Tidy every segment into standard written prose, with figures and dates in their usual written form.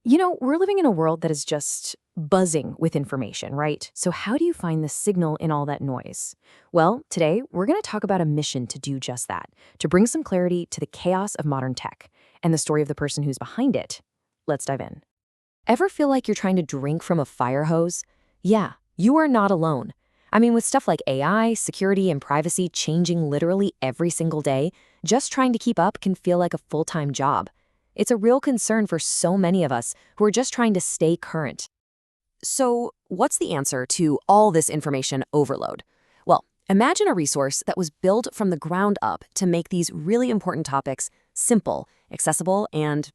We're living in a world that is just buzzing with information, right? So how do you find the signal in all that noise? Well, today we're going to talk about a mission to do just that, to bring some clarity to the chaos of modern tech and the story of the person who's behind it. Let's dive in. Ever feel like you're trying to drink from a fire hose? Yeah, you are not alone. I mean, with stuff like AI, security, and privacy changing literally every single day, just trying to keep up can feel like a full-time job. It's a real concern for so many of us who are just trying to stay current. So, what's the answer to all this information overload? Well, imagine a resource that was built from the ground up to make these really important topics simple, accessible, and,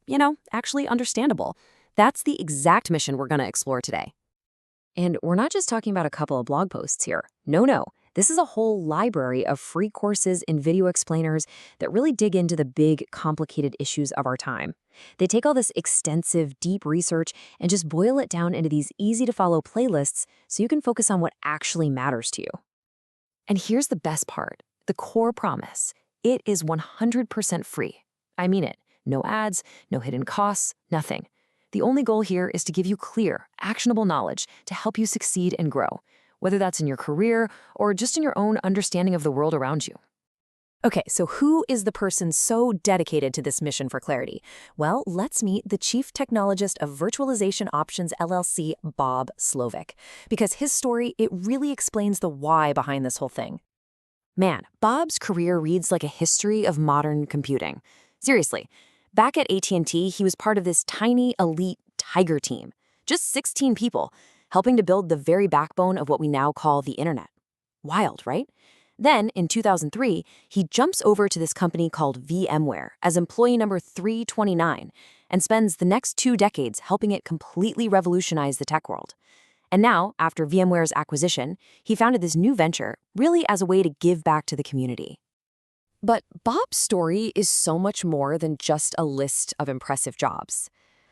actually understandable. That's the exact mission we're going to explore today. And we're not just talking about a couple of blog posts here. No. This is a whole library of free courses and video explainers that really dig into the big, complicated issues of our time. They take all this extensive, deep research and just boil it down into these easy-to-follow playlists so you can focus on what actually matters to you. And here's the best part, the core promise. It is 100% free. I mean it. No ads, no hidden costs, nothing. The only goal here is to give you clear, actionable knowledge to help you succeed and grow, whether that's in your career or just in your own understanding of the world around you. Okay, so who is the person so dedicated to this mission for clarity? Well, let's meet the Chief Technologist of Virtualization Options LLC, Bob Slovic, because his story, it really explains the why behind this whole thing. Man, Bob's career reads like a history of modern computing. Seriously. Back at AT&T, he was part of this tiny, elite tiger team, just 16 people, helping to build the very backbone of what we now call the internet. Wild, right? Then, in 2003, he jumps over to this company called VMware as employee number 329 and spends the next 2 decades helping it completely revolutionize the tech world. And now, after VMware's acquisition, he founded this new venture really as a way to give back to the community. But Bob's story is so much more than just a list of impressive jobs.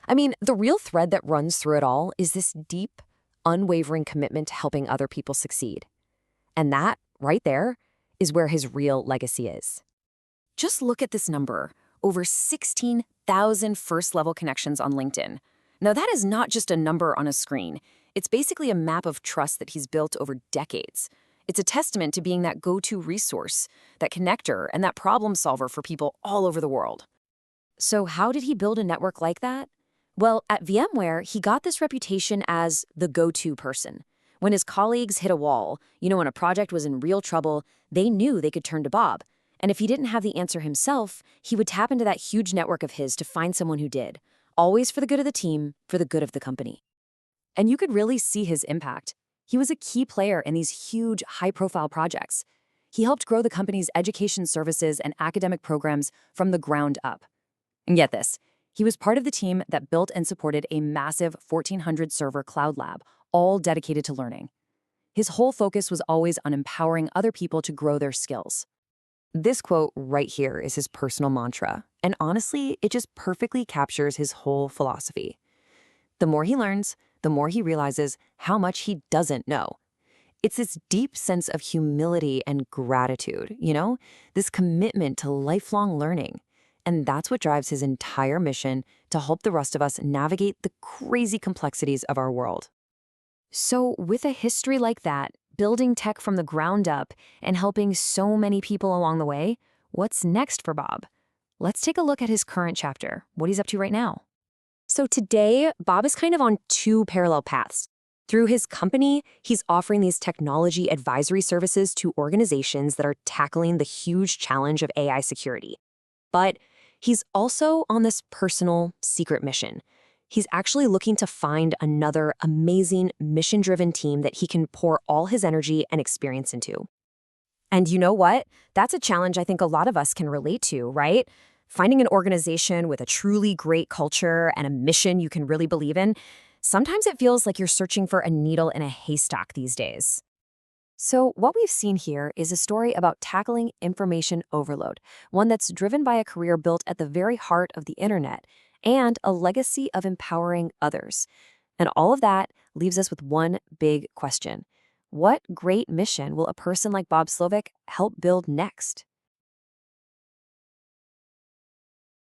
I mean, the real thread that runs through it all is this deep, unwavering commitment to helping other people succeed. And that, right there, is where his real legacy is. Just look at this number, over 16,000 first-level connections on LinkedIn. Now, that is not just a number on a screen. It's basically a map of trust that he's built over decades. It's a testament to being that go-to resource, that connector, and that problem solver for people all over the world. So how did he build a network like that? Well, at VMware, he got this reputation as the go-to person. When his colleagues hit a wall, when a project was in real trouble, they knew they could turn to Bob. And if he didn't have the answer himself, he would tap into that huge network of his to find someone who did, always for the good of the team, for the good of the company. And you could really see his impact. He was a key player in these huge, high-profile projects. He helped grow the company's education services and academic programs from the ground up. And get this, he was part of the team that built and supported a massive 1,400-server cloud lab, all dedicated to learning. His whole focus was always on empowering other people to grow their skills. This quote right here is his personal mantra, and honestly, it just perfectly captures his whole philosophy. The more he learns, the more he realizes how much he doesn't know. It's this deep sense of humility and gratitude, this commitment to lifelong learning. And that's what drives his entire mission to help the rest of us navigate the crazy complexities of our world. So with a history like that, building tech from the ground up and helping so many people along the way, what's next for Bob? Let's take a look at his current chapter, what he's up to right now. So today, Bob is kind of on 2 parallel paths. Through his company, he's offering these technology advisory services to organizations that are tackling the huge challenge of AI security. But he's also on this personal, secret mission. He's actually looking to find another amazing, mission-driven team that he can pour all his energy and experience into. And you know what? That's a challenge I think a lot of us can relate to, right? Finding an organization with a truly great culture and a mission you can really believe in, sometimes it feels like you're searching for a needle in a haystack these days. So what we've seen here is a story about tackling information overload, one that's driven by a career built at the very heart of the internet and a legacy of empowering others. And all of that leaves us with one big question. What great mission will a person like Bob Slovic help build next?